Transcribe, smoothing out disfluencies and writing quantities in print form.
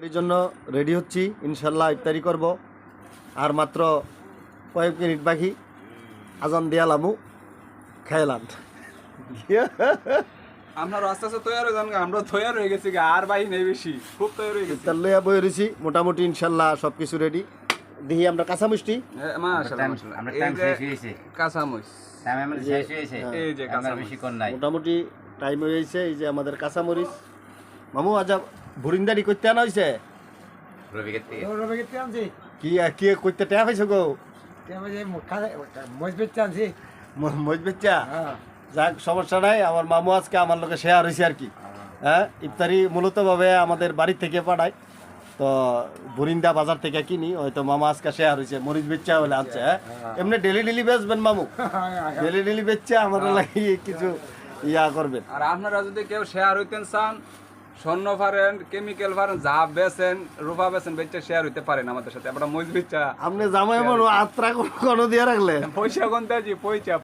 এর জন্য রেডি হচ্ছি, ইনশাল্লাহ ইফতারি করব। আর মাত্র কয়েক মিনিট বাকি, আজান দিয়া লামু খাইলাম। আমরা আস্তে আস্তে তৈরি হয়ে যান, আমরা তৈরি হয়ে গেছি গা, আর বাই নেই বেশি, খুব তৈরি হয়ে গেছি। ইফতার লইয়া বই রয়েছি, মোটামুটি ইনশাল্লাহ সব কিছু রেডি। দেখি আমরা কাঁচা মিষ্টি কাঁচামরিচ এই যে মোটামুটি টাইম হয়ে গেছে। এই যে আমাদের কাঁচামরিচ মামু আজ ভুরিন্দারি করতে আনা হয়েছে কি কি করতে ট্যাপ হয়েছে গো মজবেচ্চা। যাক সমস্যা নাই, আমার মামু আজকে আমার লোকে শেয়ার হয়েছে আর কি। হ্যাঁ, ইফতারি মূলতভাবে আমাদের বাড়ি থেকে পাঠায়, তো বুরিন্দা বাজার থেকে কিনি। হয়তো মামা আজকে শেয়ার হয়েছে মরিচ বেচ্চা বলে আনছে। হ্যাঁ, এমনি ডেলি বেচবেন মামু? ডেলি বেচছে আমাদের লাগে কিছু ইয়া করবেন। আর আপনারা যদি কেউ শেয়ার হইতেন চান, স্বর্ণ ফারেন, কেমিক্যাল ফারেন, যা বেচেন, রূপা বেচেন, বেচে শেয়ার হইতে পারেন আমাদের সাথে। আমরা মরিচ বেচা আপনি জামাই মনো আত্রা কোনো দিয়ে রাখলে পয়সা কোনটা জি পয়সা